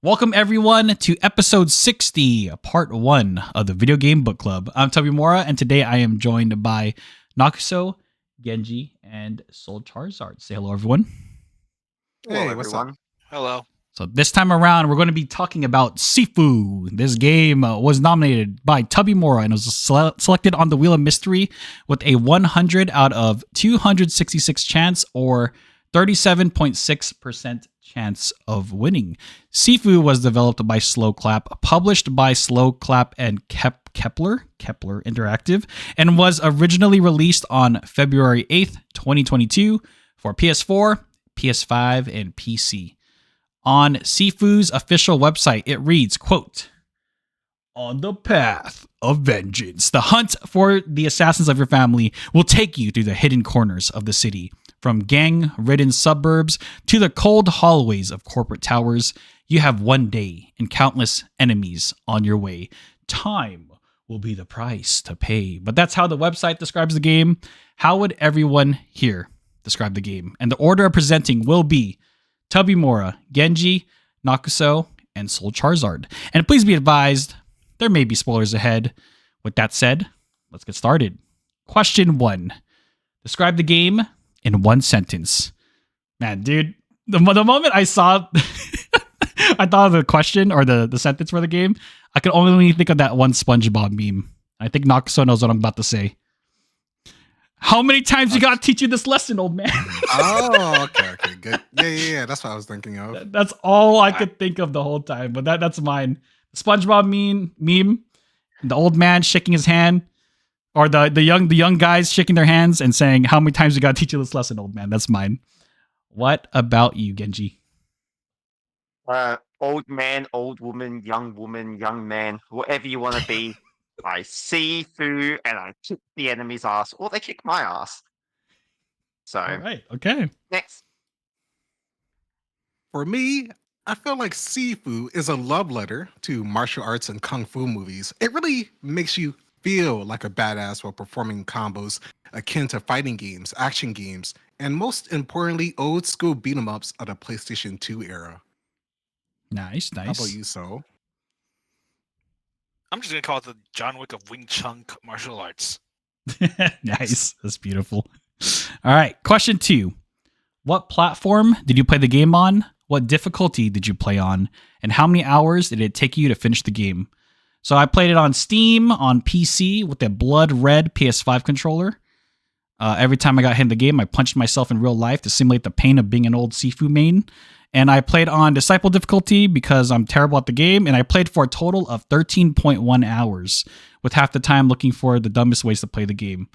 Welcome everyone to episode 60, part 1 of the Video Game Book Club. I'm Tubby Mora, and today I am joined by Nakuso, Genji, and Soul Charizard. Say hello, everyone. Hey, what's up? Hello. So this time around, we're going to be talking about Sifu. This game was nominated by Tubby Mora and was selected on the Wheel of Mystery with a 100 out of 266 chance, or 37.6% chance of winning. Sifu was developed by Slow Clap, published by Slow Clap and Kepler Interactive, and was originally released on February 8th, 2022 for PS4, PS5, and PC. On Sifu's official website, it reads, quote, "On the path of vengeance, the hunt for the assassins of your family will take you through the hidden corners of the city. From gang-ridden suburbs to the cold hallways of corporate towers, you have one day and countless enemies on your way. Time will be the price to pay." But that's how the website describes the game. How would everyone here describe the game? And the order of presenting will be Tubby Mora, Genji, Nakuso, and Soul Charizard. And please be advised, there may be spoilers ahead. With that said, let's get started. Question 1. Describe the game in one sentence. Man, dude, the moment I saw, I thought of the question or the sentence for the game, I could only think of that one SpongeBob meme. I think Nakuso knows what I'm about to say. How many times you gotta teach you this lesson, old man? Oh, okay, good. Yeah. That's what I was thinking of. That's all I could think of the whole time, but that's mine. SpongeBob meme, the old man shaking his hand, or the young guys shaking their hands and saying, "How many times you gotta teach you this lesson, old man?" That's mine. What about you, Genji? Old man, old woman, young man, whatever you want to be. I see Sifu and I kick the enemy's ass, or they kick my ass. So, All right, okay. next. For me, I feel like Sifu is a love letter to martial arts and kung fu movies. It really makes you feel like a badass while performing combos akin to fighting games, action games, and most importantly, old school beat 'em ups of the PlayStation 2 era. Nice. How about you, Soul? I'm just going to call it the John Wick of Wing Chun martial arts. Nice. That's beautiful. All right. Question 2. What platform did you play the game on? What difficulty did you play on? And how many hours did it take you to finish the game? So I played it on Steam, on PC, with a blood red PS5 controller. Every time I got hit in the game, I punched myself in real life to simulate the pain of being an old Sifu main. And I played on Disciple difficulty because I'm terrible at the game. And I played for a total of 13.1 hours, with half the time looking for the dumbest ways to play the game.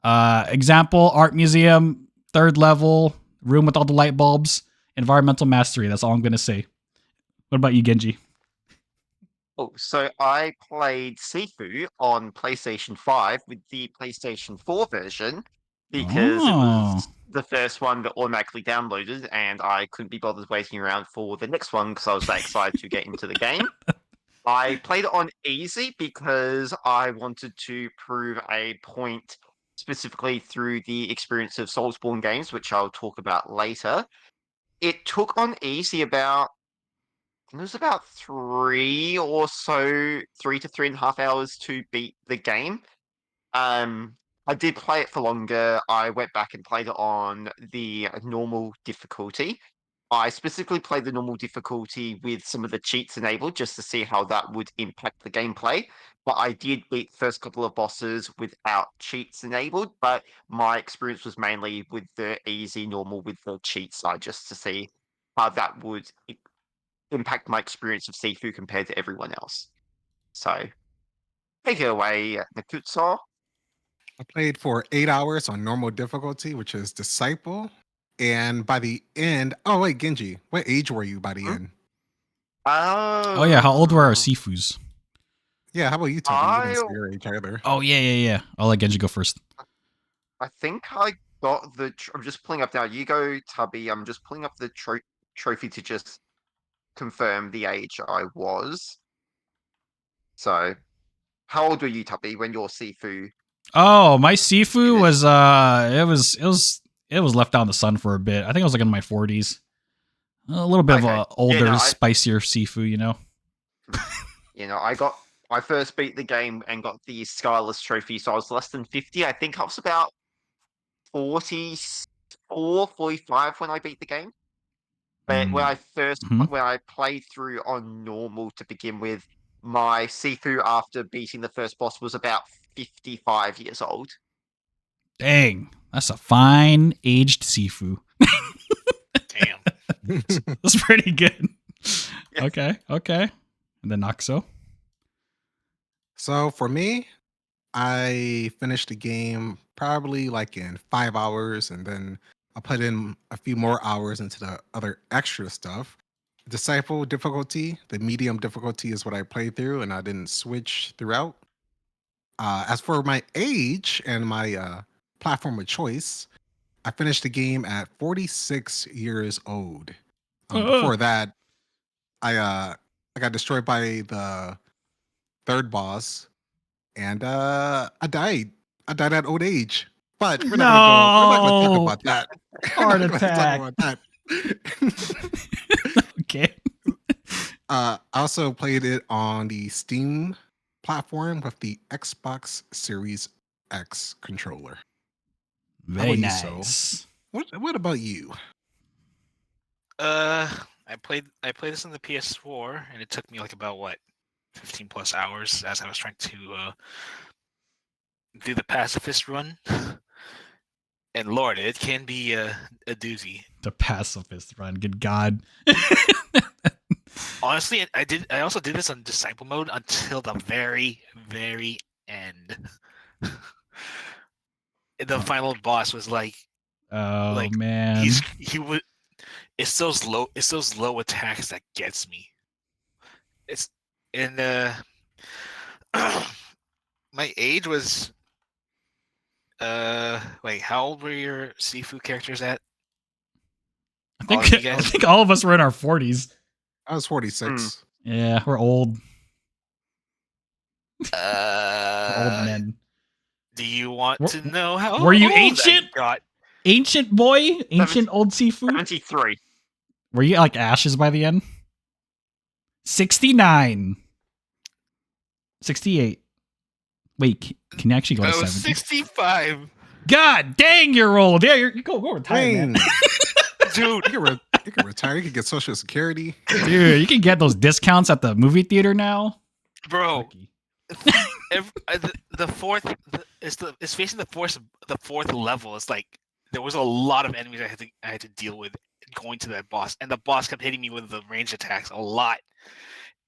Example, art museum, 3rd level, room with all the light bulbs, environmental mastery. That's all I'm going to say. What about you, Genji? Oh, so I played Sifu on PlayStation 5 with the PlayStation 4 version because it was the first one that automatically downloaded, and I couldn't be bothered waiting around for the next one because I was that excited to get into the game. I played it on easy because I wanted to prove a point specifically through the experience of Soulsborne games, which I'll talk about later. It took on easy about 3 to 3.5 hours to beat the game. I did play it for longer. I went back and played it on the normal difficulty. I specifically played the normal difficulty with some of the cheats enabled just to see how that would impact the gameplay. But I did beat the first couple of bosses without cheats enabled, but my experience was mainly with the easy normal with the cheat side just to see how that would impact my experience of Sifu compared to everyone else. So, take it away, Nakutsu. I played for 8 hours on normal difficulty, which is Disciple. And by the end, oh wait, Genji, what age were you by the end? Oh yeah, how old were our Sifus? Yeah, how about you, Tubby? You didn't say your age either. Oh yeah. I'll let Genji go first. I think I got the. I'm just pulling up now. You go, Tubby. I'm just pulling up the trophy to just confirm the age I was. So, how old were you, Tubby, when your Sifu? Oh, my Sifu was it was left out in the sun for a bit. I think I was like in my 40s. A little bit of Okay. a older, Yeah, no, spicier Sifu, you know. I first beat the game and got the Skyless trophy, so I was less than 50. I think I was about 44, 45 when I beat the game. But Mhm. when I played through on normal to begin with, my Sifu after beating the first boss was about 55 years old. Dang, that's a fine aged Sifu. Damn. That's pretty good. Yeah. Okay. And then Noxo. So for me, I finished the game probably like in 5 hours, and then I put in a few more hours into the other extra stuff. Disciple difficulty, the medium difficulty is what I played through, and I didn't switch throughout. As for my age and my platform of choice, I finished the game at 46 years old. Before that, I got destroyed by the third boss, and I died. I died at old age. But we're not gonna go. We're not gonna talk No. about that. Heart We're not gonna attack. talk about that. Okay. I also played it on the Steam platform with the Xbox Series X controller. Very about you, So? nice. What about you? I played this on the PS4, and it took me like about 15 plus hours as I was trying to do the pacifist run. And Lord, it can be a doozy. The pacifist run. Good God. Honestly, I also did this on disciple mode until the very, very end. The final boss was like, Oh man. it's those low attacks that gets me. It's and my age was wait, how old were your Sifu characters at? I All of you guys? think all of us were in our 40s. I was 46. Yeah, we're old. We're old Uh, men. do you want Were- to know how were you old I ancient? got? Ancient boy? Ancient old Sifu? 73. Were you like ashes by the end? 69. 68. Wait, can you actually go to I was 70? 65. God dang, you're old. Yeah, you go retire, man. Dang. Dude, You can retire. You can get Social Security. Dude, you can get those discounts at the movie theater now. bro, Lucky. the fourth it's facing the fourth level. It's like there was a lot of enemies I had to deal with going to that boss, and the boss kept hitting me with the range attacks a lot,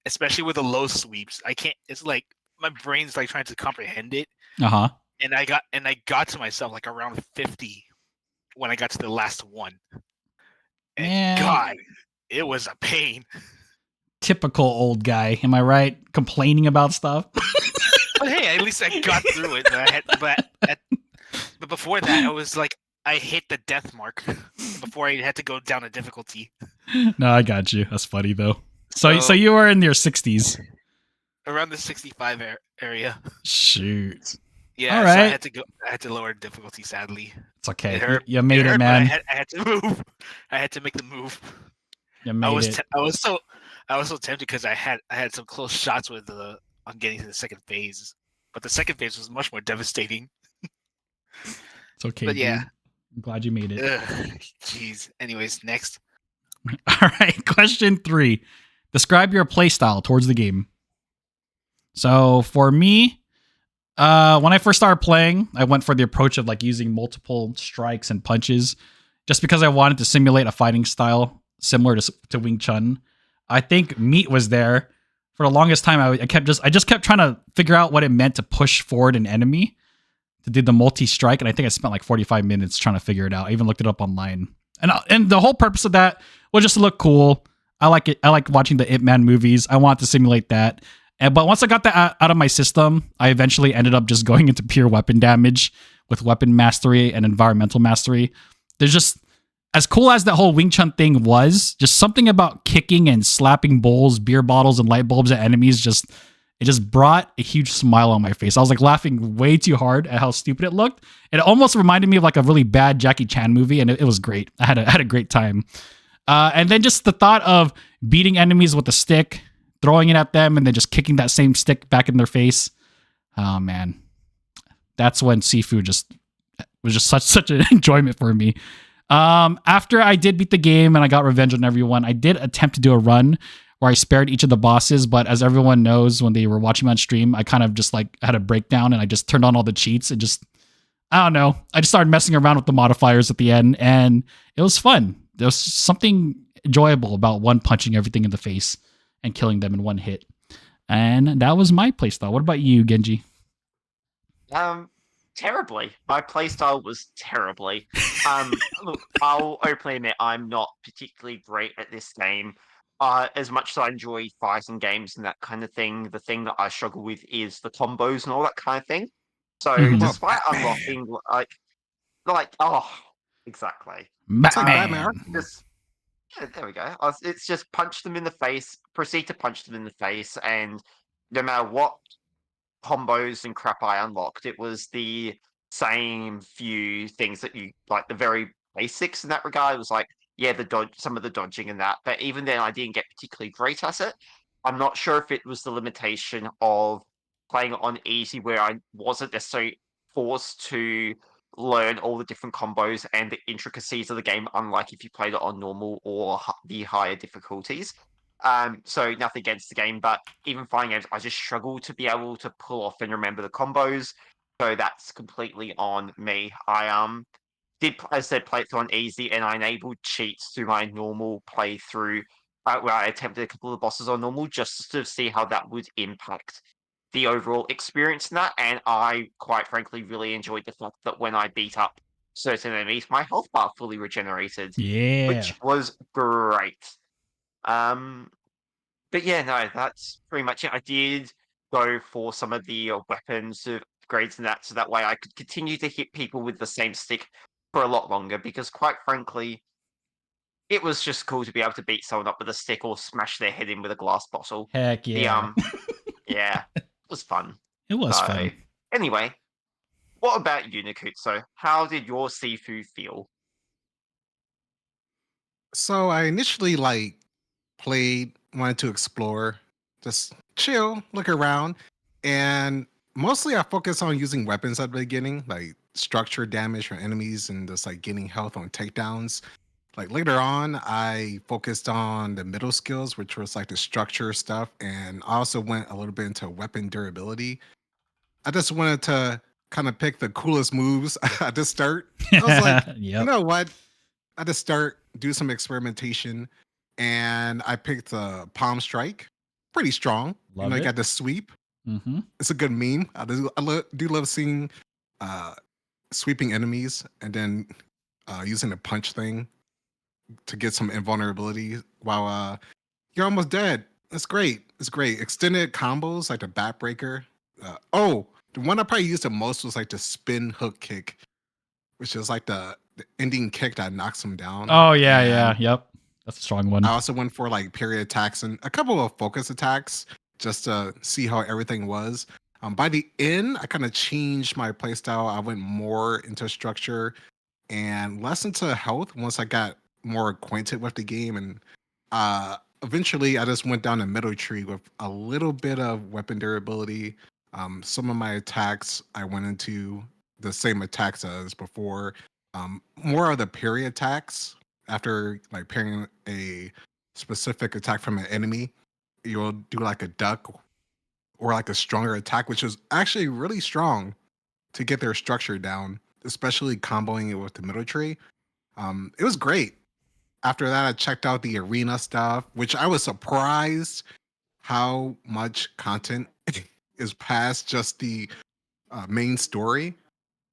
especially with the low sweeps. I can't. It's like my brain's like trying to comprehend it, Uh-huh. and I got to myself like around 50 when I got to the last one. And Man. God, it was a pain. Typical old guy, am I right? Complaining about stuff. But hey, at least I got through it. But before that, I was like, I hit the death mark before I had to go down a difficulty. No, I got you. That's funny though. So you were in your 60s. Around the 65 area. Shoot. Yeah, All so I right. had to lower difficulty. Sadly, It's okay. It hurt. You made it, hurt, but man. I had to move. I had to make the move. You made it. I was so tempted because I had some close shots with on getting to the second phase, but the second phase was much more devastating. It's okay. But yeah. dude. I'm glad you made it. Jeez. Anyways, next. All right. Question 3. Describe your playstyle towards the game. So for me, when I first started playing, I went for the approach of like using multiple strikes and punches, just because I wanted to simulate a fighting style similar to Wing Chun. I think meat was there for the longest time. I just kept trying to figure out what it meant to push forward an enemy to do the multi-strike, and I think I spent like 45 minutes trying to figure it out. I even looked it up online, and the whole purpose of that was just to look cool. I like it. I like watching the Ip Man movies. I want to simulate that. But once I got that out of my system, I eventually ended up just going into pure weapon damage with weapon mastery and environmental mastery. There's just, as cool as that whole Wing Chun thing was, just something about kicking and slapping bowls, beer bottles, and light bulbs at enemies it just brought a huge smile on my face. I was like laughing way too hard at how stupid it looked. It almost reminded me of like a really bad Jackie Chan movie, and it was great. I had a great time. And then just the thought of beating enemies with a stick, throwing it at them, and then just kicking that same stick back in their face. Oh man, that's when Sifu just was just such an enjoyment for me. After I did beat the game and I got revenge on everyone, I did attempt to do a run where I spared each of the bosses, but as everyone knows, when they were watching me on stream, I kind of just like had a breakdown and I just turned on all the cheats and just, I don't know, I just started messing around with the modifiers at the end, and it was fun. There was something enjoyable about one punching everything in the face and killing them in one hit. And that was my playstyle. What about you, Genji? Terribly. My playstyle was terribly. Look, I'll openly admit I'm not particularly great at this game. As much as I enjoy fighting games and that kind of thing, the thing that I struggle with is the combos and all that kind of thing. So Mhm. Well, despite Batman. unlocking exactly. It's like Batman. Batman. Just yeah, there we go. It's just punch them in the face, proceed to punch them in the face, and no matter what combos and crap I unlocked, it was the same few things that you like, the very basics in that regard. It was like, yeah, the dodge, some of the dodging and that. But even then, I didn't get particularly great at it. I'm not sure if it was the limitation of playing it on easy, where I wasn't necessarily forced to learn all the different combos and the intricacies of the game, unlike if you played it on normal or the higher difficulties. So nothing against the game, but even fighting games, I just struggle to be able to pull off and remember the combos. So that's completely on me. I did, as I said, play it on easy, and I enabled cheats to my normal playthrough, where I attempted a couple of the bosses on normal just to see how that would impact the overall experience in that. And I, quite frankly, really enjoyed the fact that when I beat up certain enemies, my health bar fully regenerated, Yeah. which was great. Um, but yeah, no, that's pretty much it. I did go for some of the weapons upgrades and that, so that way I could continue to hit people with the same stick for a lot longer. Because quite frankly, it was just cool to be able to beat someone up with a stick or smash their head in with a glass bottle. Heck The yeah. yeah, it was fun. It was So fun. anyway, what about you, Nikutso? How did your Sifu feel? So I initially like played, wanted to explore, just chill, look around, and mostly I focus on using weapons at the beginning, like structure damage from enemies and just like getting health on takedowns. Like later on, I focused on the middle skills, which was like the structure stuff, and I also went a little bit into weapon durability. I just wanted to kind of pick the coolest moves at the start. I was like, you Yep. know what? At the start, do some experimentation, and I picked Palm Strike. Pretty strong. Love You it. got the sweep. Mm-hmm. It's a good meme. I do love seeing uh, sweeping enemies and then using the punch thing to get some invulnerability while you're almost dead. It's great. It's great. Extended combos like the backbreaker. The one I probably used the most was like the spin hook kick, which is like the ending kick that knocks him down. Oh yeah, And yeah, yep. That's a strong one. I also went for like period attacks and a couple of focus attacks just to see how everything was. By the end, I kind of changed my playstyle. I went more into structure and less into health once I got more acquainted with the game. And eventually, I just went down the middle tree with a little bit of weapon durability. Some of my attacks, I went into the same attacks as before. More of the parry attacks. After like parrying a specific attack from an enemy, you'll do like a duck or like a stronger attack, which is actually really strong to get their structure down, especially comboing it with the middle tree. It was great. After that, I checked out the arena stuff, which I was surprised how much content is past just the main story.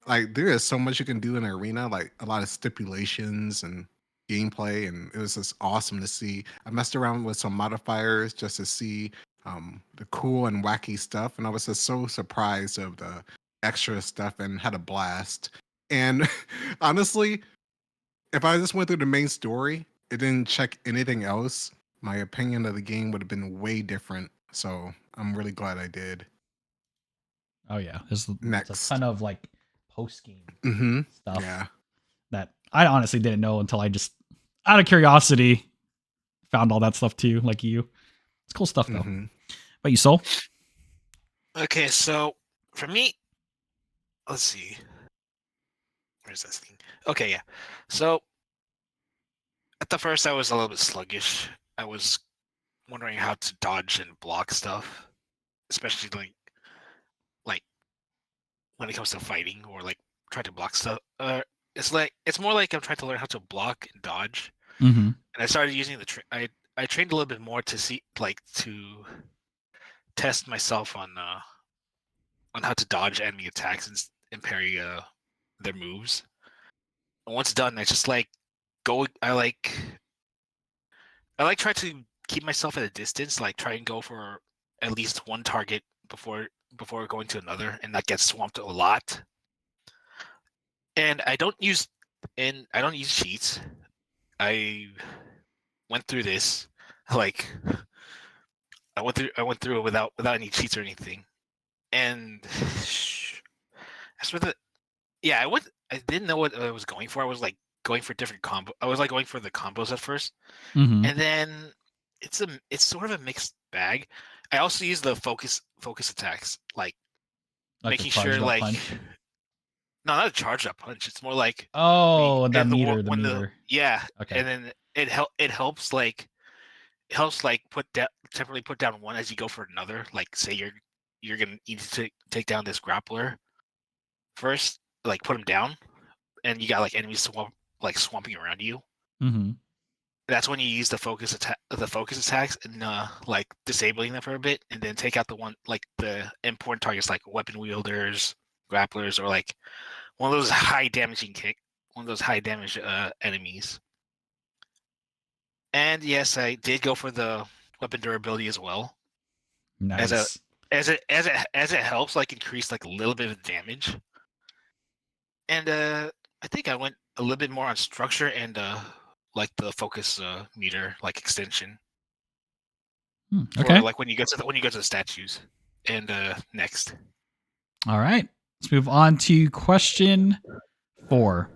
Like there is so much you can do in an arena, like a lot of stipulations and gameplay, and it was just awesome to see. I messed around with some modifiers just to see the cool and wacky stuff, and I was just so surprised of the extra stuff and had a blast. And honestly, if I just went through the main story, it didn't check anything else, my opinion of the game would have been way different. So I'm really glad I did. Oh yeah, there's a Next. ton of like post game Mm-hmm. stuff Yeah. that I honestly didn't know until I just, out of curiosity, found all that stuff too, like you. It's cool stuff though. Mhm. But you, Soul? Okay, so for me, let's see. Where's this thing? Okay, yeah. So at the first, I was a little bit sluggish. I was wondering how to dodge and block stuff, especially like when it comes to fighting or like trying to block stuff. It's more like I'm trying to learn how to block and dodge. Mm-hmm. And I started using I trained a little bit more to see to test myself on how to dodge enemy attacks and parry their moves. And once done, I just like go. I like try to keep myself at a distance, like try and go for at least one target before going to another, and not get swamped a lot. And I don't use cheats. I went through this like I went through it without any cheats or anything. And as for the yeah, I didn't know what I was going for. I was like going for different combo. I was like going for the combos at first. Mm-hmm. And then it's sort of a mixed bag. I also use the focus attacks, like Like the making sure charged up like punch. no, not a charged up punch. It's more like Oh, that in meter, the when meter. yeah, Okay. and then it helps like temporarily put down one as you go for another. Like say you're gonna need to take down this grappler first, like put him down, and you got like enemies swamping around you. Mm-hmm. That's when you use the focus attacks and like disabling them for a bit, and then take out the important targets like weapon wielders, grapplers, or like one of those high damage enemies. And yes, I did go for the weapon durability as well, Nice. as it helps like increase like a little bit of damage. And I think I went a little bit more on structure and like the focus meter like extension. Okay. For like when you go to the statues. And next. All right. Let's move on to question 4.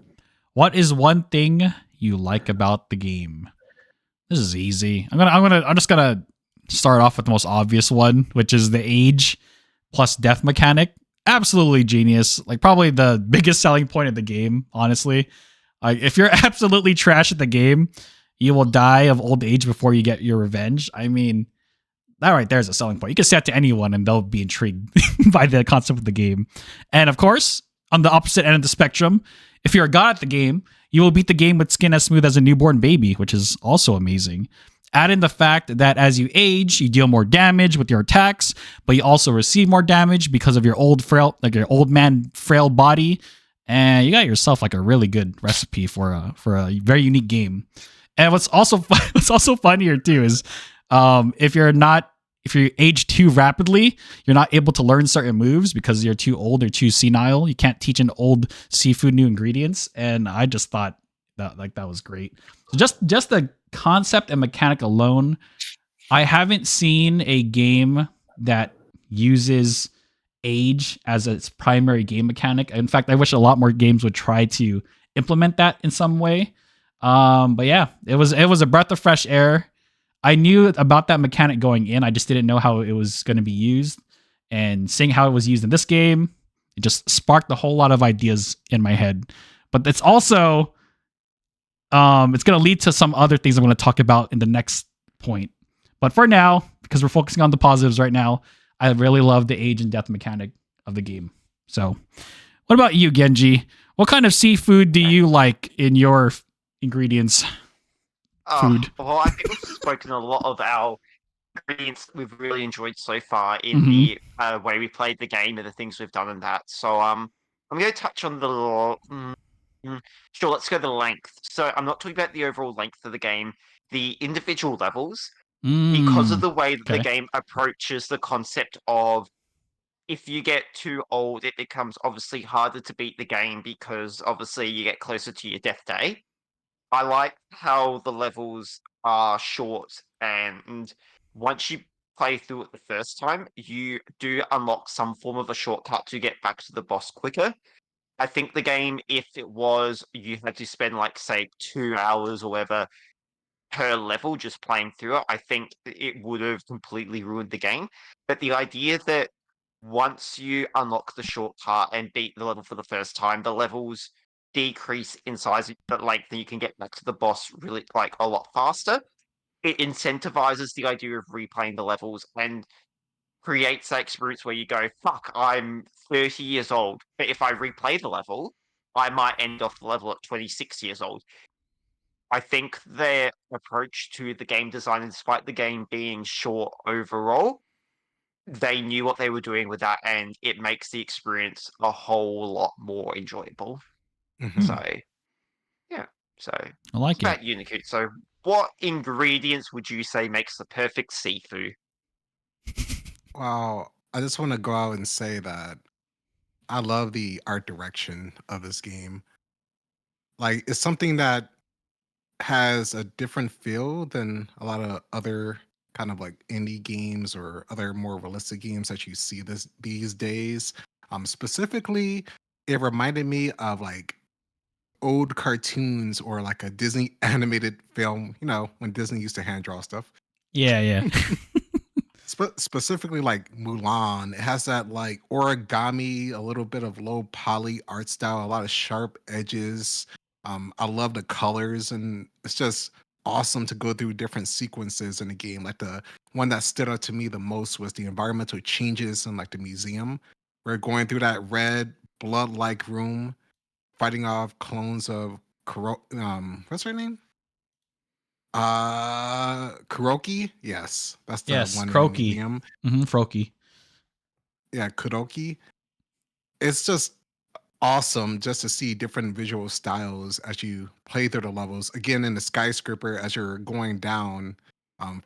What is one thing you like about the game? This is easy. I'm just gonna start off with the most obvious one, which is the age plus death mechanic. Absolutely genius. Like probably the biggest selling point of the game, honestly. If you're absolutely trash at the game, you will die of old age before you get your revenge. I mean, that right there is a selling point. You can say that to anyone and they'll be intrigued by the concept of the game. And of course, on the opposite end of the spectrum, if you're a god at the game, you will beat the game with skin as smooth as a newborn baby, which is also amazing. Add in the fact that as you age, you deal more damage with your attacks, but you also receive more damage because of your your old man frail body, and you got yourself like a really good recipe for a very unique game. And what's also funnier too is if you age too rapidly, you're not able to learn certain moves because you're too old or too senile. You can't teach an old Sifu new ingredients, and I just thought that was great. So just the concept and mechanic alone, I haven't seen a game that uses age as its primary game mechanic. In fact, I wish a lot more games would try to implement that in some way. But yeah, it was a breath of fresh air. I knew about that mechanic going in. I just didn't know how it was going to be used. And seeing how it was used in this game, it just sparked a whole lot of ideas in my head. But it's also it's going to lead to some other things I'm going to talk about in the next point. But for now, because we're focusing on the positives right now, I really love the age and death mechanic of the game. So, what about you, Genji? What kind of seafood do you like in your ingredients? Food. Well, I think we've spoken a lot of our ingredients that we've really enjoyed so far in Mhm. the way we played the game and the things we've done in that. So I'm going to touch on sure, let's go the length. So I'm not talking about the overall length of the game, the individual levels, because of the way that the Okay. game approaches the concept of if you get too old, it becomes obviously harder to beat the game because obviously you get closer to your death day. I like how the levels are short, and once you play through it the first time, you do unlock some form of a shortcut to get back to the boss quicker. I think the game, if it was you had to spend like say 2 hours or whatever per level just playing through it, I think it would have completely ruined the game. But the idea that once you unlock the shortcut and beat the level for the first time, the levels decrease in size but length, and you can get back to the boss really like a lot faster. It incentivizes the idea of replaying the levels and creates that experience where you go, fuck, I'm 30 years old, but if I replay the level, I might end off the level at 26 years old. I think their approach to the game design, despite the game being short overall, they knew what they were doing with that, and it makes the experience a whole lot more enjoyable. Mhm. So, yeah. So, I like it's about it. Unicode. So, what ingredients would you say makes the perfect Sifu? Well, I just want to go out and say that I love the art direction of this game. Like, it's something that has a different feel than a lot of other kind of like indie games or other more realistic games that you see these days. Specifically, it reminded me of like old cartoons or like a Disney animated film, you know, when Disney used to hand draw stuff. Yeah, yeah. Specifically like Mulan, it has that like origami, a little bit of low poly art style, a lot of sharp edges. I love the colors, and it's just awesome to go through different sequences in the game. Like the one that stood out to me the most was the environmental changes in like the museum. We're going through that red blood-like room, fighting off clones of what's her name? Kuroki? Yes, that's the Yes, one in the Croaky. museum. Froaky. Yeah, Kuroki. It's just awesome just to see different visual styles as you play through the levels. Again, in the skyscraper, as you're going down,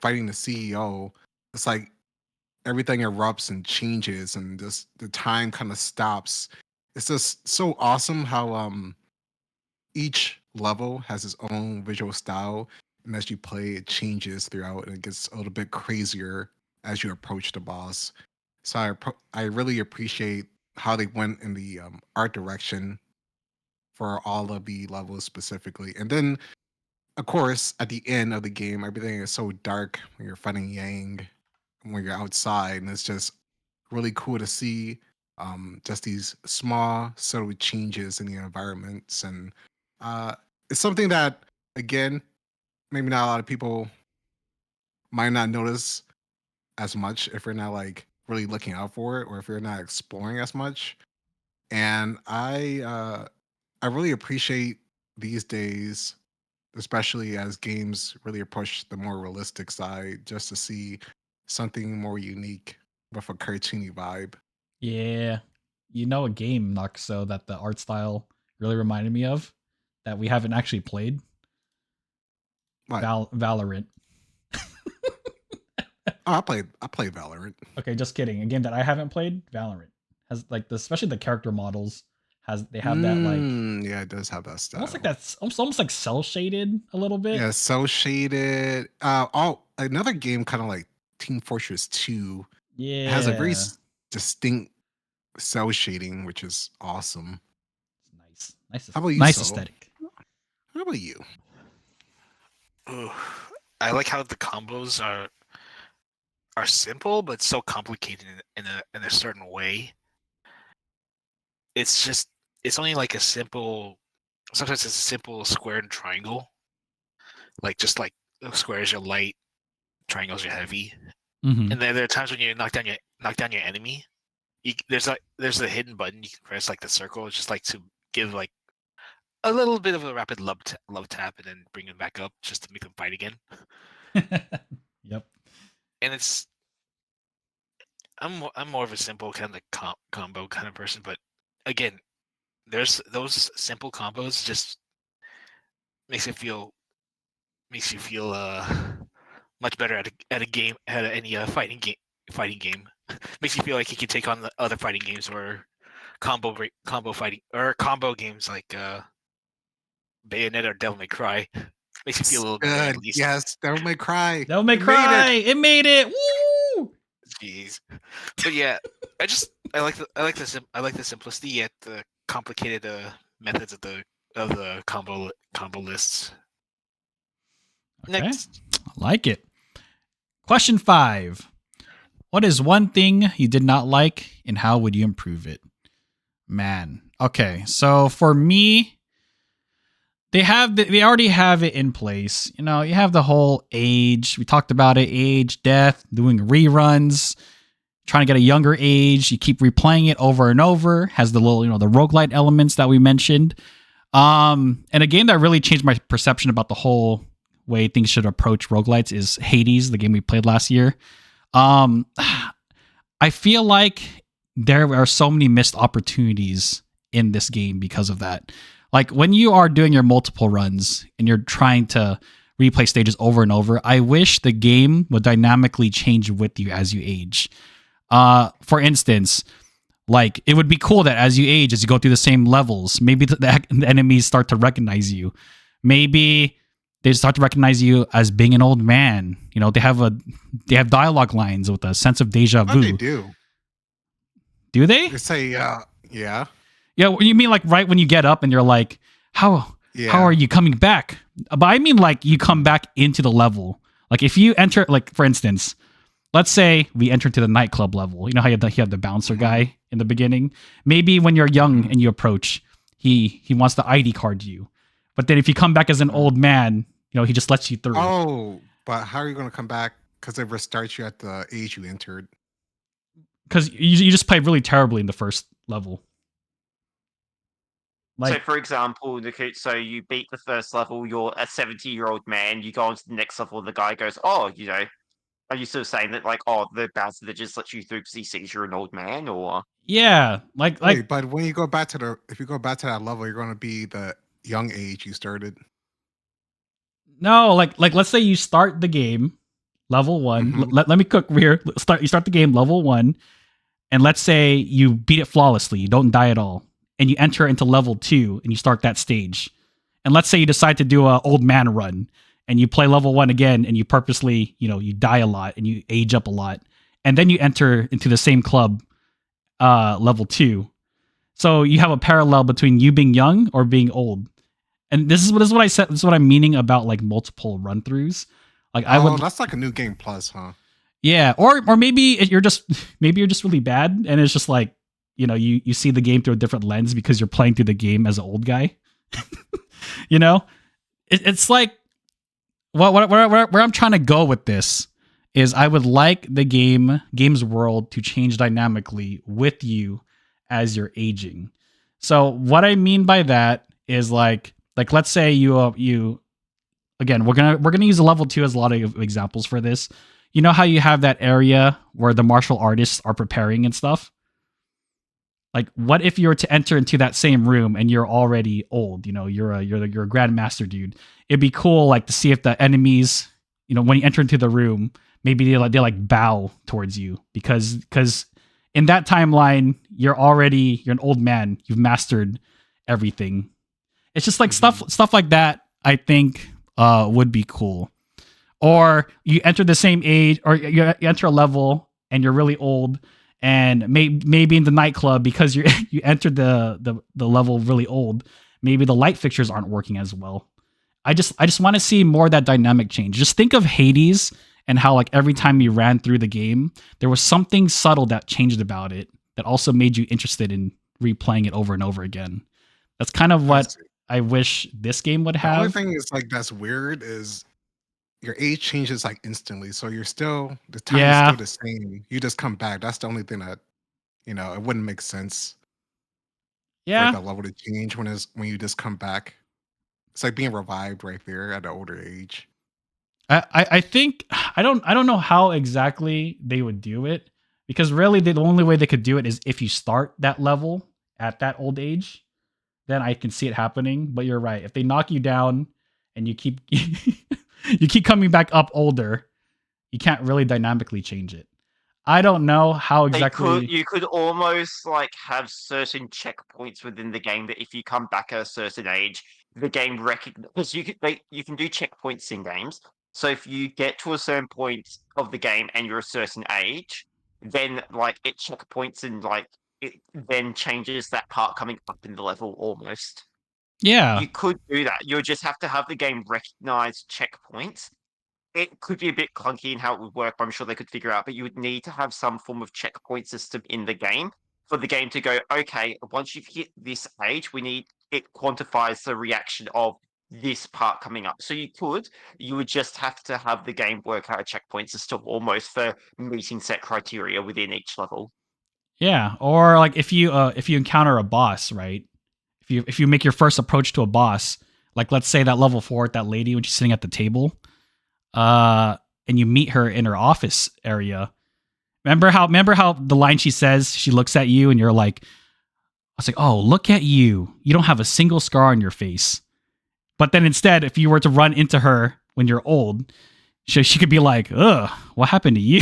fighting the CEO, it's like everything erupts and changes, and just the time kind of stops. It's just so awesome how each level has its own visual style, and as you play, it changes throughout, and it gets a little bit crazier as you approach the boss. So I really appreciate how they went in the art direction for all of the levels specifically, and then of course at the end of the game, everything is so dark when you're fighting Yang, when you're outside, and it's just really cool to see just these small subtle changes in the environments, and uh, it's something that again maybe not a lot of people might not notice as much if you're not like really looking out for it or if you're not exploring as much. And I really appreciate these days, especially as games really approach the more realistic side, just to see something more unique with a cartoony vibe. Yeah. You know a game, Nuxo, that the art style really reminded me of that we haven't actually played? But Valorant. I played Valorant. Okay, just kidding. A game that I haven't played, Valorant. Has like the especially the character models they have that like Yeah, it does have that almost like style. that's almost like cell shaded a little bit. Yeah, so shaded. Another game kind of like Team Fortress 2 has a very Yeah. distinct cell shading, which is awesome. It's nice. How about you, Nice Soul? aesthetic. How about you? Ooh, I like how the combos are simple but so complicated in a certain way. It's just it's only like a simple. Sometimes it's a simple square and triangle, like just like squares are light, triangles are heavy, Mm-hmm. and then there are times when you knock down your enemy. There's a hidden button you can press, like the circle, just like to give like a little bit of a rapid love tap and then bring them back up just to make them fight again. Yep. And I'm more of a simple kind of combo kind of person, but again, there's those simple combos just makes it feel makes you feel much better at a game at any fighting game. Makes you feel like you can take on the other fighting games or combo fighting or combo games like Bayonetta or Devil May Cry. Makes you feel a little better at Good. least. Yes, Devil May Cry. Devil May It made Cry. it. It made it. Woo! Jeez. But yeah, I like I like the simplicity yet the complicated methods of the combo lists. Okay. Next. I like it. Question 5. What is one thing you did not like and how would you improve it? Man. Okay. So for me, they already have it in place. You know, you have the whole age. We talked about it, age, death, doing reruns, trying to get a younger age. You keep replaying it over and over. Has the little, the roguelite elements that we mentioned. And a game that really changed my perception about the whole way things should approach roguelites is Hades, the game we played last year. I feel like there are so many missed opportunities in this game because of that. Like when you are doing your multiple runs and you're trying to replay stages over and over, I wish the game would dynamically change with you as you age. For instance, like it would be cool that as you age, as you go through the same levels, maybe the enemies start to recognize you. Maybe they start to recognize you as being an old man. You know, they have dialogue lines with a sense of deja What vu. they do? Do they? They say, yeah, Yeah, you mean like right when you get up and you're like, how are you coming back? But I mean like you come back into the level. Like if you enter, like for instance, let's say we enter to the nightclub level. You know how you have the bouncer guy in the beginning? Maybe when you're young and you approach, he wants to ID card you. But then if you come back as an old man, he just lets you through. Oh, but how are you going to come back? Because it restarts you at the age you entered. Because you just play really terribly in the first level. So, for example, Nikut, so you beat the first level, you're a 70-year-old man, you go on to the next level, and the guy goes, oh, are you still saying that, like, oh, the bouncer that just lets you through because he sees you're an old man, or? Yeah, Wait, but when you go back to if you go back to that level, you're going to be the young age you started. No, like let's say you start the game level 1. Let me cook here. You start the game level 1, and let's say you beat it flawlessly. You don't die at all, and you enter into level 2 and you start that stage. And let's say you decide to do a old man run, and you play level 1 again, and you purposely, you die a lot and you age up a lot, and then you enter into the same club, level 2. So you have a parallel between you being young or being old. And this is what I said. This is what I'm meaning about like multiple run throughs. Like that's like a new game plus, huh? Yeah, or maybe you're just really bad, and it's just like you see the game through a different lens because you're playing through the game as an old guy. It's like where I'm trying to go with this is I would like the game's world to change dynamically with you as you're aging. So what I mean by that is like let's say you again, we're gonna use a level 2 as a lot of examples for this. You know how you have that area where the martial artists are preparing and stuff? Like, what if you were to enter into that same room and you're already old? You're a grandmaster dude. It'd be cool, like, to see if the enemies, when you enter into the room, maybe they bow towards you because in that timeline you're an old man. You've mastered everything. It's just like stuff like that. I think would be cool. Or you enter the same age, or you enter a level and you're really old, and maybe in the nightclub because you entered the level really old, maybe the light fixtures aren't working as well. I just want to see more of that dynamic change. Just think of Hades and how like every time you ran through the game, there was something subtle that changed about it that also made you interested in replaying it over and over again. That's kind of what I wish this game would have. The only thing is like that's weird is your age changes like instantly, so the time is still the same. You just come back. That's the only thing that it wouldn't make sense for the level to change when you just come back. It's like being revived right there at an older age. I think I don't know how exactly they would do it, because really the only way they could do it is if you start that level at that old age, then I can see it happening. But you're right. If they knock you down and you keep you keep coming back up older, you can't really dynamically change it. I don't know how exactly. You could almost like have certain checkpoints within the game that if you come back at a certain age, the game recognizes you can do checkpoints in games. So if you get to a certain point of the game and you're a certain age, then like it checkpoints and like it then changes that part coming up in the level almost. Yeah. You could do that. You'll just have to have the game recognize checkpoints. It could be a bit clunky in how it would work, but I'm sure they could figure out. But you would need to have some form of checkpoint system in the game for the game to go, okay, once you've hit this age, it quantifies the reaction of this part coming up. So you would just have to have the game work out a checkpoint system almost for meeting set criteria within each level. Yeah. Or like if you encounter a boss, right? If you make your first approach to a boss, like let's say that level 4 that lady when she's sitting at the table, and you meet her in her office area. Remember how the line she says, she looks at you and you're like, I was like, oh, look at you. You don't have a single scar on your face. But then instead, if you were to run into her when you're old, she could be like, ugh, what happened to you?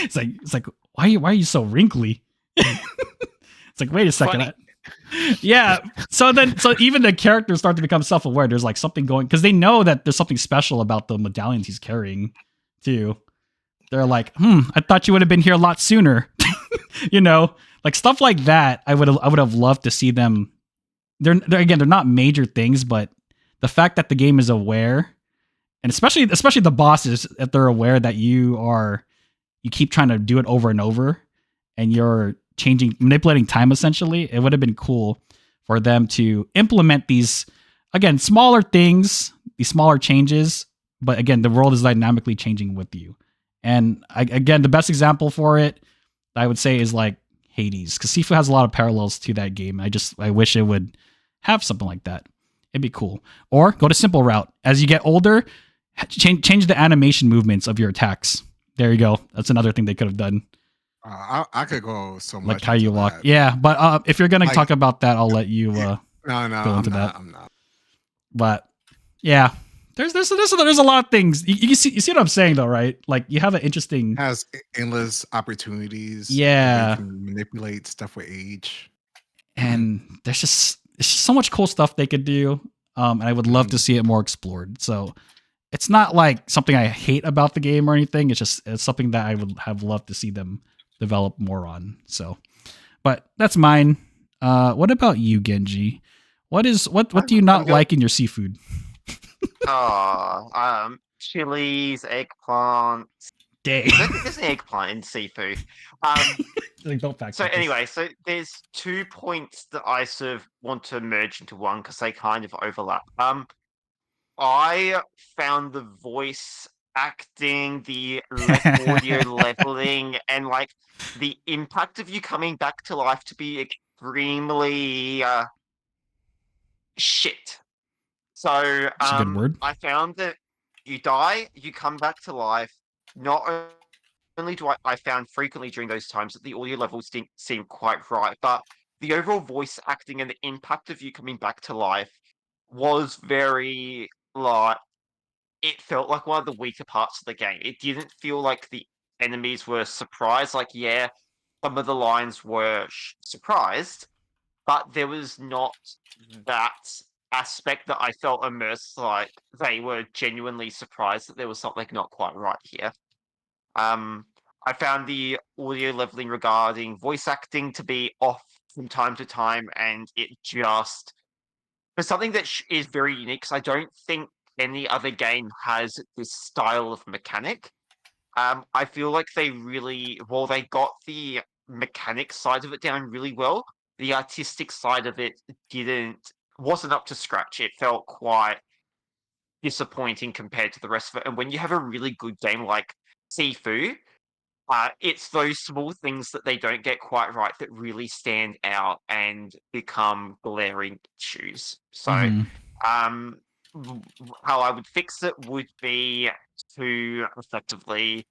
It's like, why are you so wrinkly? It's like, wait a second. Yeah. So even the characters start to become self-aware. There's like something going, because they know that there's something special about the medallions he's carrying too. They're like, I thought you would have been here a lot sooner. Like stuff like that. I would have loved to see them. They're not major things, but the fact that the game is aware, and especially the bosses, if they're aware that you keep trying to do it over and over, and you're manipulating time essentially, it would have been cool for them to implement these, again, smaller things, these smaller changes, but again, the world is dynamically changing with you. And again, the best example for it, I would say, is like Hades, because Sifu has a lot of parallels to that game. I wish it would have something like that. It'd be cool. Or go to simple route. As you get older, change the animation movements of your attacks. There you go. That's another thing they could have done. I could go so much. Like how you walk. That. Yeah, but if you're gonna talk about that, I'll let you no, go into that. I'm not. But yeah, there's a lot of things. You see what I'm saying though, right? Like you have an interesting, has endless opportunities. Yeah, you can manipulate stuff with age, and it's just so much cool stuff they could do. And I would love to see it more explored. So it's not like something I hate about the game or anything. It's something that I would have loved to see them develop more on. So, but that's mine. What about you, Genji? What do you not like in your seafood? Chilies, eggplants. Dang. I don't think there's an eggplant in seafood. So anyway, so there's 2 points that I sort of want to merge into one because they kind of overlap. I found the voice acting, the audio leveling, and like the impact of you coming back to life to be extremely shit. So That's a good word. I found that you die, you come back to life. Not only do I found frequently during those times that the audio levels didn't seem quite right, but the overall voice acting and the impact of you coming back to life was very like, it felt like one of the weaker parts of the game. It didn't feel like the enemies were surprised. Like, yeah, some of the lines were surprised, but there was not that aspect that I felt immersed. Like they were genuinely surprised that there was something not quite right here. I found the audio leveling regarding voice acting to be off from time to time, and it just for something that is very unique. Because I don't think any other game has this style of mechanic. I feel like they got the mechanic side of it down really well. The artistic side of it wasn't up to scratch. It felt quite disappointing compared to the rest of it. And when you have a really good game like Sifu, it's those small things that they don't get quite right that really stand out and become glaring issues. So, how I would fix it would be to effectively,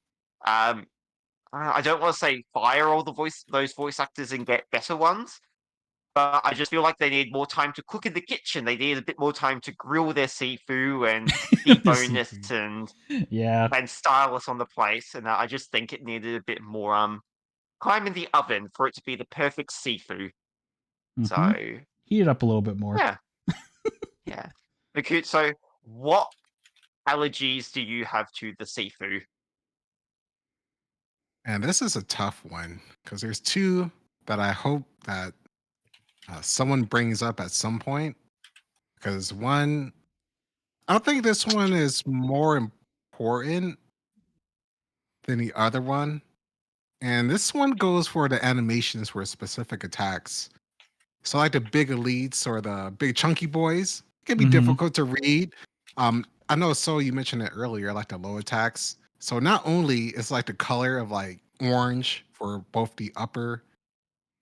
I don't want to say fire all those voice actors and get better ones, but I just feel like they need more time to cook in the kitchen. They need a bit more time to grill their Sifu and debone it and style it on the plate. And I just think it needed a bit more time in the oven for it to be the perfect Sifu. So heat it up a little bit more. Yeah. Yeah. Okay, so what allergies do you have to the Sifu? And this is a tough one because there's two that I hope that someone brings up at some point, because one, I don't think this one is more important than the other one. And this one goes for the animations for specific attacks. So like the big elites or the big chunky boys can be Mhm. difficult to read. I know so you mentioned it earlier, like the low attacks. So not only is like the color of like orange for both the upper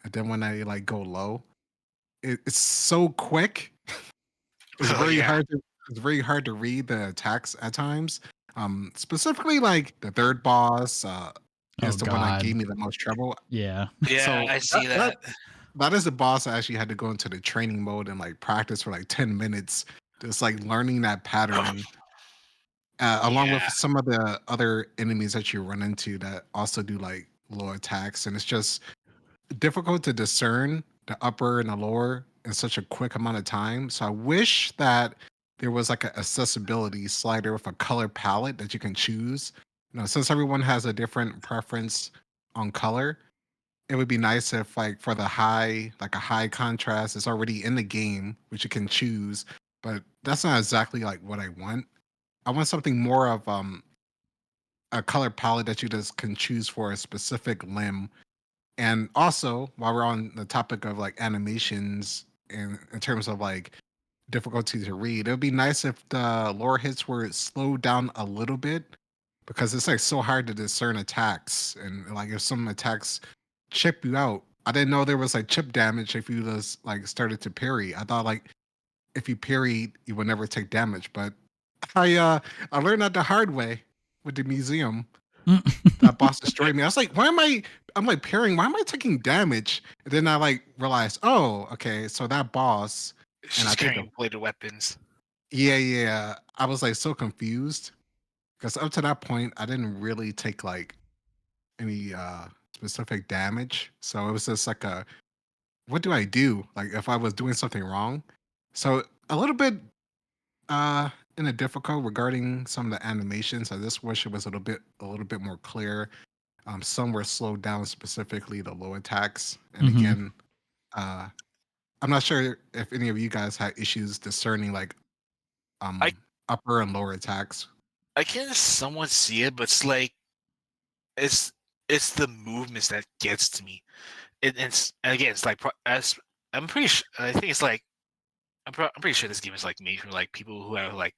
and then when they like go low, it's so quick. It's Oh very yeah. hard to read the attacks at times. Specifically like the third boss Oh is the one that God. gave me the most trouble. Yeah. Yeah, So I see that. that is the boss I actually had to go into the training mode and like practice for like 10 minutes, just like learning that pattern, along with Yeah. some of the other enemies that you run into that also do like low attacks. And it's just difficult to discern the upper and the lower in such a quick amount of time. So I wish that there was like an accessibility slider with a color palette that you can choose. Since everyone has a different preference on color, it would be nice if like for the high, like a high contrast is already in the game, which you can choose, but that's not exactly like what I want. I want something more of a color palette that you just can choose for a specific limb. And also, while we're on the topic of like animations in terms of like difficulty to read, it would be nice if the lower hits were slowed down a little bit because it's like so hard to discern attacks. And like if some attacks chip you out, I didn't know there was like chip damage if you just like started to parry. I thought like if you parried, you would never take damage. But I learned that the hard way with the museum. That boss destroyed me. I was like, why am I? I'm like parrying. Why am I taking damage? And then I like realized, oh, okay, so that boss, and I She's think the carrying bladed weapons. yeah. I was like so confused because up to that point, I didn't really take like any specific damage. So it was just like a what do I do? Like if I was doing something wrong. So a little bit uh in a difficult regarding some of the animations. I just wish it was a little bit more clear. Some were slowed down, specifically the low attacks. And Mhm. again, uh I'm not sure if any of you guys had issues discerning like I upper and lower attacks. I can somewhat see it, but it's like it's it's the movements that gets to me. It's and again, it's like as I'm pretty sure. I think it's like I'm pretty sure this game is like made for like people who have like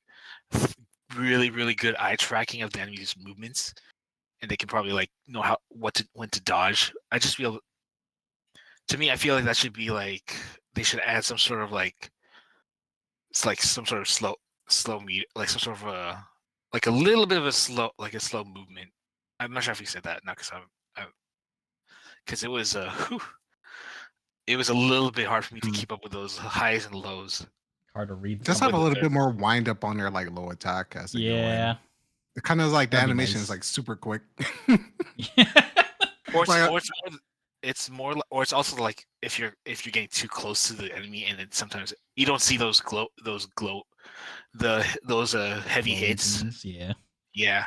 really good eye tracking of the enemy's movements, and they can probably like know how what to when to dodge. I just feel to me, I feel like that should be like they should add some sort of like it's like some sort of slow meet like some sort of a like a little bit of a slow movement. I'm not sure if you said that now because it was it was a little bit hard for me to keep up with those highs and lows. Hard to read Just some have of a it little there. bit more wind up on their like low attack as they go in. Yeah. It kind of like the That'd be animation is nice. like super quick. Or it's Like, or it's more or it's also like if you're getting too close to the enemy and then sometimes you don't see those heavy Glowing hits. beams, yeah. Yeah,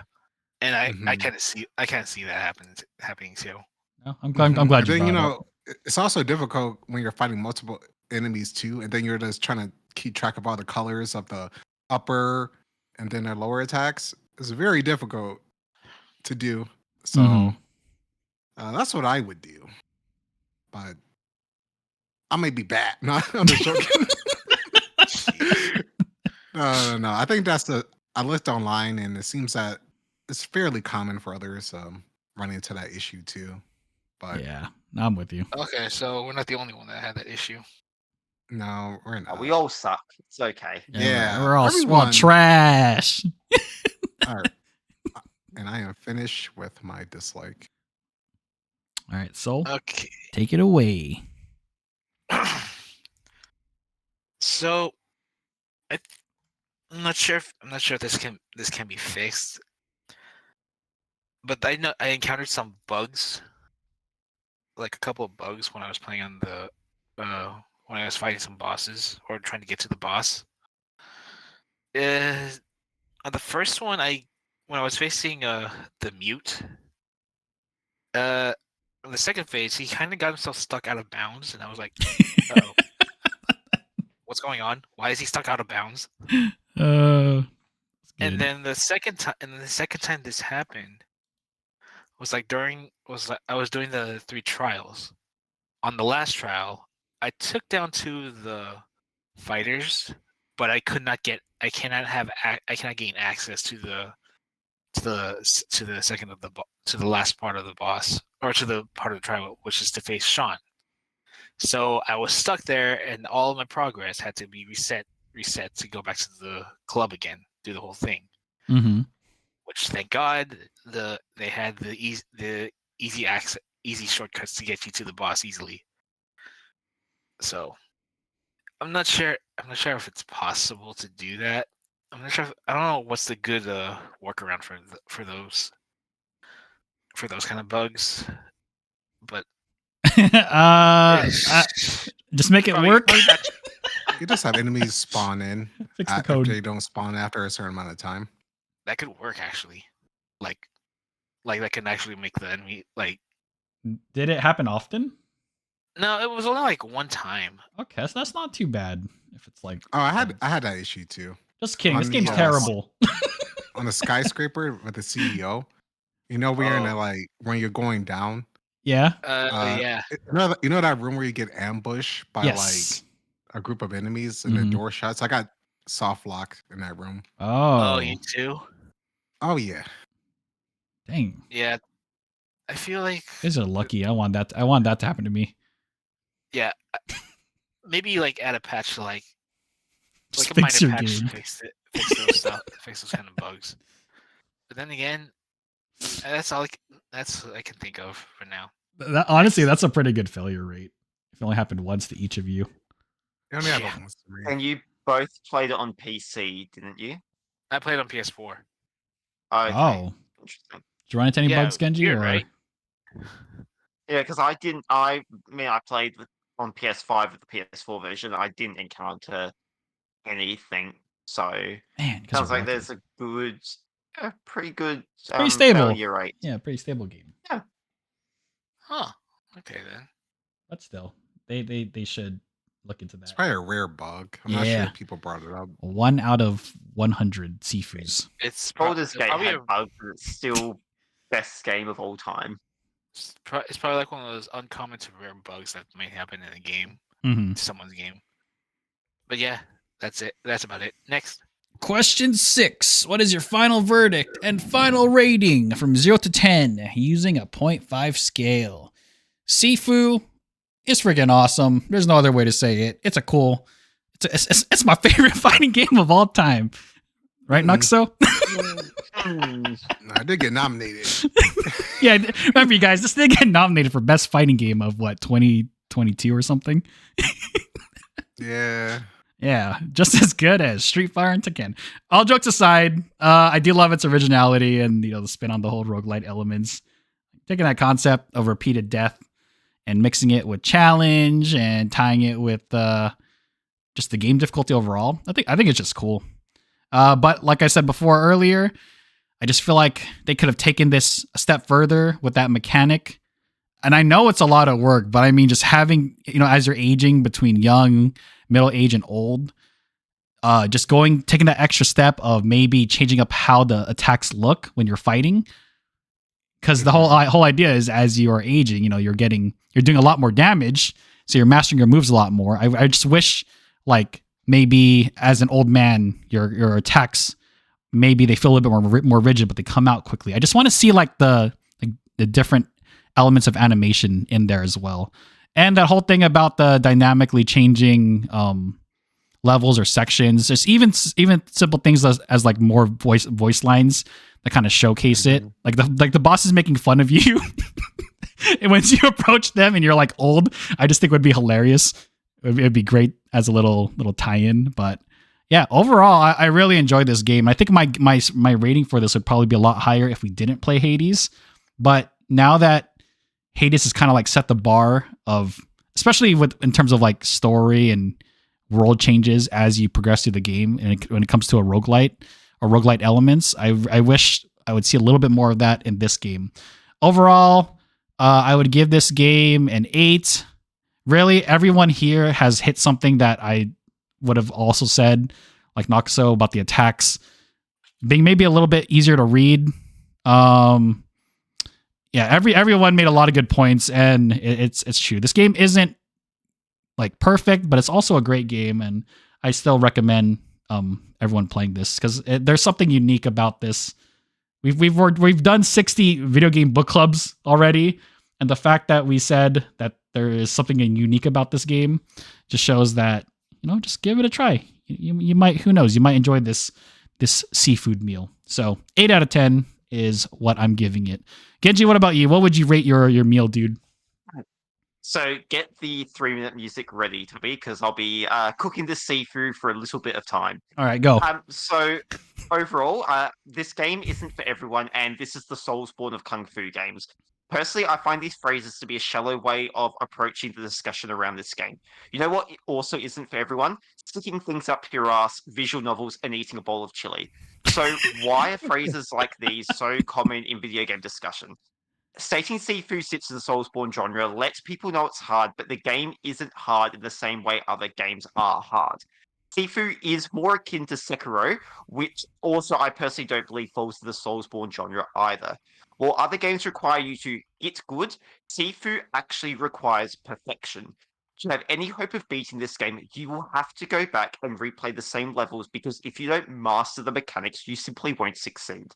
and I mhm, kind of see that happening too. No, I'm mhm. glad And you then brought it up. it's also difficult when you're fighting multiple enemies too, and then you're just trying to keep track of all the colors of the upper and then their lower attacks. It's very difficult to do. So Mhm. that's what I would do, but I may be bad. No, I'm just joking. Jeez. No. I think I looked online and it seems that it's fairly common for others running into that issue too. But Yeah, I'm with you. Okay, so we're not the only one that had that issue. no, we're We not. all suck. It's okay. Yeah, Yeah, we're all everyone. trash. All right, and I am finished with my dislike. All right, Soul, Okay. take it away. So I, I'm not sure if this can be fixed, but I know I encountered some bugs, like a couple of bugs when I was playing on the when I was fighting some bosses or trying to get to the boss. Uh, on the first one, I when I was facing the mute, uh, on the second phase, he kind of got himself stuck out of bounds, and I was like, oh. What's going on? Why is he stuck out of bounds? It's And good. then the second time this happened was like I was doing the 3 trials. On the last trial, I took down 2 of the fighters, but I cannot gain access to the second of to the last part of the boss, or to the part of the trial, which is to face Sean. So I was stuck there, and all of my progress had to be reset to go back to the club again, do the whole thing. Mm-hmm. Which, thank God, they had the easy shortcuts to get you to the boss easily. So I'm not sure if it's possible to do that. I'm not sure. I don't know what's the good workaround for those kind of bugs, but Just make it Probably- work. You just have enemies spawn in Fix the after code. they don't spawn after a certain amount of time. that could work actually. Like that can actually make the enemy like. Did it happen often? No, it was only like one time. Okay, so that's not too bad. If it's like, Oh, I had that issue too. just kidding. This on game's the, terrible. On the skyscraper with the CEO. You know, where you're in Oh. the, like when you're going down. Yeah. Yeah. You know that room where you get ambushed by Yes. like a group of enemies and the Mhm. door shuts. I got soft locked in that room. Oh, Oh, you too? Oh yeah. dang. Yeah. I feel like You guys are lucky. I want that to happen to me. yeah. Maybe like add a patch to like Just a fix minor your patch game. to fix those stuff, fix those kind of bugs. But then again, that's all I can think of for now. Honestly, that's a pretty good failure rate. If it only happened once to each of you. It only Yeah. happened once to me. And you both played it on PC, didn't you? I played on PS4. Okay. Oh. Interesting. Did you run into any Yeah, bugs, Genji? weird, or right? Yeah, because I didn't. I played on PS5 with the PS4 version. I didn't encounter anything. So Man, you guys sounds are like lucky. there's a pretty good pretty stable. failure rate. Yeah, pretty stable game. Huh. Okay then. But still, they should look into It's that. probably a rare bug. I'm not sure Yeah. if people brought it up. 1 out of 100 Sifus. It's Baldur's Gate probably had bugs, but it's still best game of all time. it's probably like one of those uncommon to rare bugs that may happen in a game, Mm-hmm. someone's game. But yeah, that's it. That's about it. Next. Question 6. What is your final verdict and final rating from 0 to 10 using a 0.5 scale? Sifu is freaking awesome. There's no other way to say it. It's it's my favorite fighting game of all time. Right, Nuxo? No, I did get nominated. Yeah, remember you guys, this did get nominated for best fighting game of what, 2022 or something? Yeah. Yeah, just as good as Street Fighter and Tekken. All jokes aside, I do love its originality and the spin on the whole roguelite elements. Taking that concept of repeated death and mixing it with challenge and tying it with just the game difficulty overall. I think it's just cool. But like I said before earlier, I just feel like they could have taken this a step further with that mechanic. And I know it's a lot of work, but I mean, just having, as you're aging between young, middle age, and old, just taking that extra step of maybe changing up how the attacks look when you're fighting. Because the whole idea is as you are aging, you're doing a lot more damage, so you're mastering your moves a lot more. I just wish, like, maybe as an old man, your attacks, maybe they feel a little bit more rigid, but they come out quickly. I just want to see like the different elements of animation in there as well, and that whole thing about the dynamically changing levels or sections. Just even simple things as like more voice lines that kind of showcase it. Like the boss is making fun of you, and once you approach them and you're like old, I just think it would be hilarious. It'd be great as a little tie-in. But yeah, overall, I really enjoyed this game. I think my rating for this would probably be a lot higher if we didn't play Hades. But now that Hades has kind of like set the bar of, especially in terms of like story and world changes as you progress through the game, and when it comes to a roguelite or roguelite elements, I wish I would see a little bit more of that in this game. Overall, I would give this game an 8. Really, everyone here has hit something that I would have also said, like Noxo, about the attacks being maybe a little bit easier to read. Yeah, everyone made a lot of good points, and it's true. This game isn't like perfect, but it's also a great game, and I still recommend everyone playing this because there's something unique about this. We've done 60 video game book clubs already, and the fact that we said that there is something unique about this game just shows that, just give it a try. You might, who knows, you might enjoy this seafood meal. So 8 out of 10 is what I'm giving it. Genji, what about you? What would you rate your meal, dude? So get the 3-minute music ready to be, because I'll be cooking this seafood for a little bit of time. All right, go. So overall, this game isn't for everyone, and this is the Soulsborne of Kung Fu games. Personally, I find these phrases to be a shallow way of approaching the discussion around this game. You know what also isn't for everyone? Sticking things up your ass, visual novels, and eating a bowl of chili. So why are phrases like these so common in video game discussion? Stating Sifu sits in the Soulsborne genre lets people know it's hard, but the game isn't hard in the same way other games are hard. Sifu is more akin to Sekiro, which also I personally don't believe falls to the Soulsborne genre either. While other games require you to get good, Sifu actually requires perfection. To have any hope of beating this game, you will have to go back and replay the same levels, because if you don't master the mechanics, you simply won't succeed.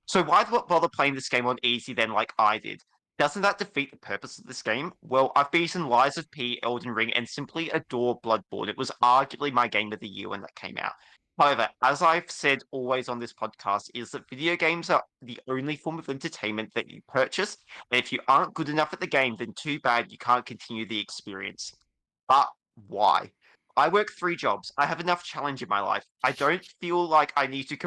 So why bother playing this game on easy then, like I did? Doesn't that defeat the purpose of this game? Well, I've beaten Lies of P, Elden Ring, and simply adore Bloodborne. It was arguably my game of the year when that came out. However, as I've said always on this podcast, is that video games are the only form of entertainment that you purchase, and if you aren't good enough at the game, then too bad, you can't continue the experience. But why? I work 3 jobs. I have enough challenge in my life. I don't feel like I need to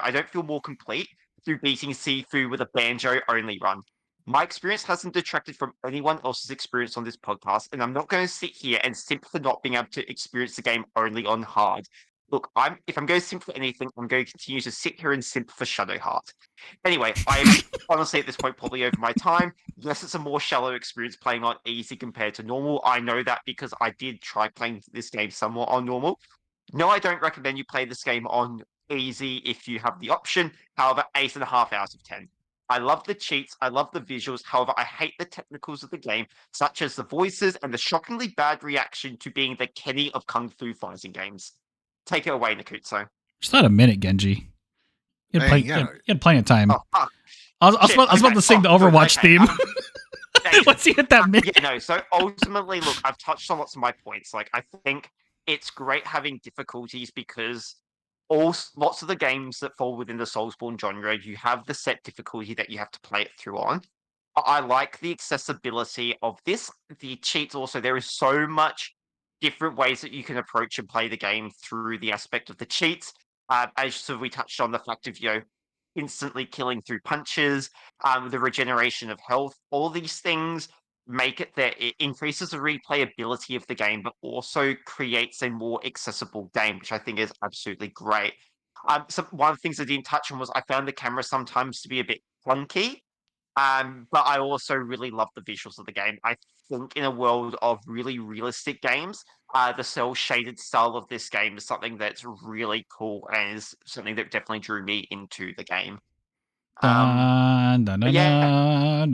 I don't feel more complete through beating Sifu with a banjo only run. My experience hasn't detracted from anyone else's experience on this podcast, and I'm not going to sit here and simp for not being able to experience the game only on hard. Look, if I'm going to simp for anything, I'm going to continue to sit here and simp for Shadowheart. Anyway, I'm honestly at this point probably over my time. Yes, it's a more shallow experience playing on easy compared to normal. I know that because I did try playing this game somewhat on normal. No, I don't recommend you play this game on easy if you have the option. However, 8.5 out of 10. I love the cheats. I love the visuals. However, I hate the technicals of the game, such as the voices and the shockingly bad reaction to being the Kenny of Kung Fu fighting games. Take it away, Nakutsu. Just not a minute, Genji. You had, Dang, you had plenty of time. Oh, fuck. I was about to sing the Overwatch theme. Once you hit that minute. Yeah, no. So ultimately, look, I've touched on lots of my points. Like, I think it's great having difficulties because lots of the games that fall within the Soulsborne genre, you have the set difficulty that you have to play it through on. I like the accessibility of this. The cheats also, there is so much different ways that you can approach and play the game through the aspect of the cheats. As so we touched on the fact of, instantly killing through punches, the regeneration of health, all these things make it that it increases the replayability of the game, but also creates a more accessible game, which I think is absolutely great. One of the things I didn't touch on was I found the camera sometimes to be a bit clunky, but I also really love the visuals of the game. I think in a world of really realistic games, the cell shaded style of this game is something that's really cool and is something that definitely drew me into the game. But yeah,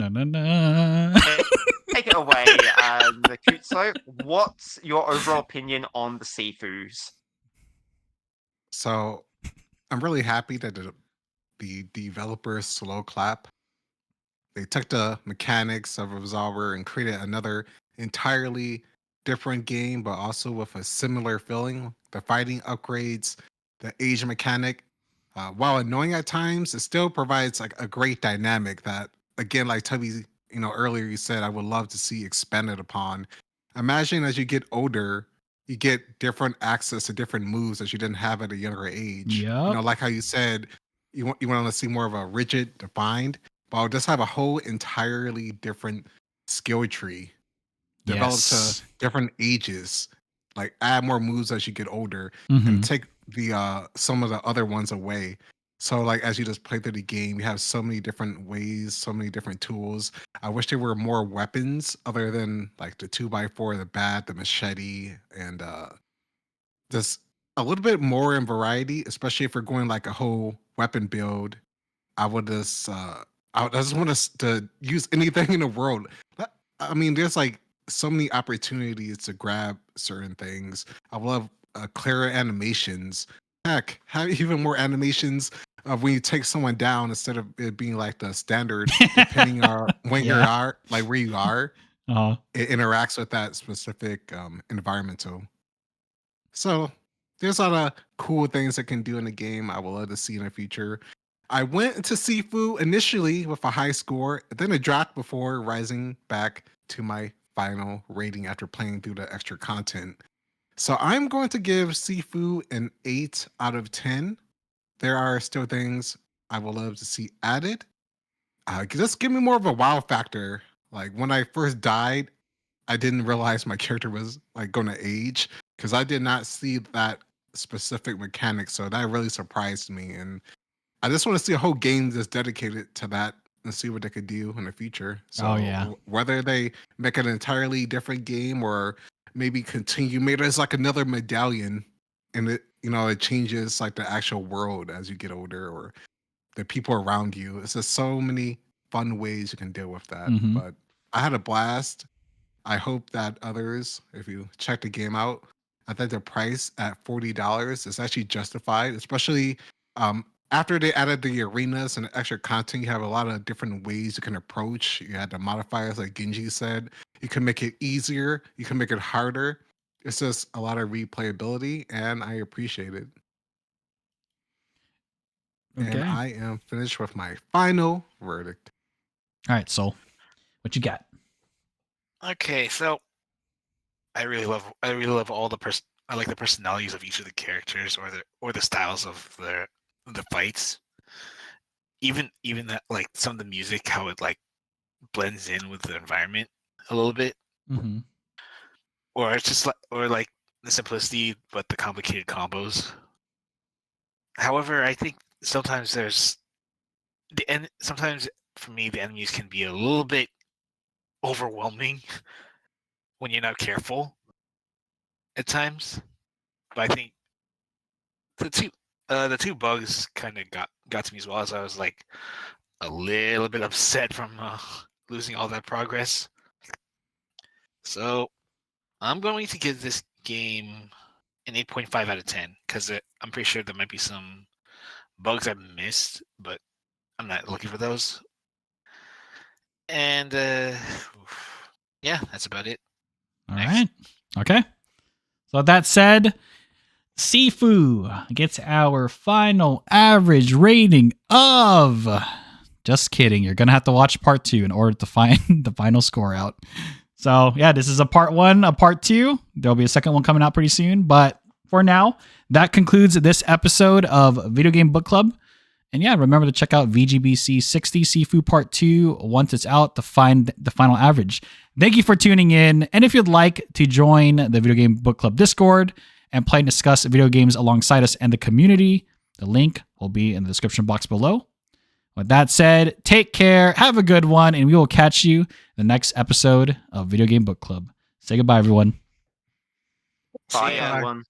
take it away, Nakutsu. What's your overall opinion on the Sifus? So I'm really happy that the developers Slow Clap, they took the mechanics of Resolver and created another entirely different game, but also with a similar feeling. The fighting upgrades, the age mechanic, while annoying at times, it still provides like a great dynamic that, again, like Tubby, earlier you said, I would love to see expanded upon. Imagine as you get older, you get different access to different moves that you didn't have at a younger age. Yep. Like how you said, you want to see more of a rigid, defined, but I'll just have a whole entirely different skill tree developed to different ages. Like add more moves as you get older and take the some of the other ones away. So like as you just play through the game, you have so many different ways, so many different tools. I wish there were more weapons other than like the 2x4, the bat, the machete, and just a little bit more in variety, especially if we're going like a whole weapon build. I would just I just want us to use anything in the world. I mean, there's like so many opportunities to grab certain things. I love clearer animations. Heck, have even more animations of when you take someone down instead of it being like the standard, depending on when you Yeah. are, like where you are, Uh, it interacts with that specific environmental. So there's a lot of cool things that can do in the game. I would love to see in the future. I went to Sifu initially with a high score, then a drop before rising back to my final rating after playing through the extra content. So I'm going to give Sifu an 8 out of 10. There are still things I would love to see added. Just give me more of a wow factor. Like when I first died, I didn't realize my character was like going to age because I did not see that specific mechanic. So that really surprised me. And I just want to see a whole game that's dedicated to that and see what they could do in the future. So Oh, yeah. whether they make an entirely different game or maybe continue, maybe there's like another medallion and it, it changes like the actual world as you get older or the people around you. It's just so many fun ways you can deal with that. Mhm. But I had a blast. I hope that others, if you check the game out, I think the price at $40 is actually justified, especially after they added the arenas and the extra content. You have a lot of different ways you can approach. You had the modifiers, like Genji said. You can make it easier. You can make it harder. It's just a lot of replayability, and I appreciate it. And Okay. I am finished with my final verdict. All right, Soul. What you got? Okay, so I really love all I like the personalities of each of the characters or the styles of the fights. Even that, like, some of the music, how it like blends in with the environment a little bit, Mm-hmm. or it's just like the simplicity but the complicated combos. However, I think sometimes sometimes for me the enemies can be a little bit overwhelming when you're not careful at times. But I think the two bugs kind of got to me as well, as I was like a little bit upset from losing all that progress. So I'm going to give this game an 8.5 out of 10 because I'm pretty sure there might be some bugs I missed, but I'm not looking for those. And yeah, that's about it. All Next. right. Okay. So with that said, Sifu gets our final average rating of. Just kidding. You're gonna have to watch part 2 in order to find the final score out. So yeah, this is a part 1, a part 2. There'll be a second one coming out pretty soon. But for now, that concludes this episode of Video Game Book Club. And yeah, remember to check out VGBC 60 Sifu Part 2 once it's out to find the final average. Thank you for tuning in. And if you'd like to join the Video Game Book Club Discord and play and discuss video games alongside us and the community, the link will be in the description box below. With that said, take care, have a good one, and we will catch you in the next episode of Video Game Book Club. Say goodbye, everyone. See Bye, ya. everyone.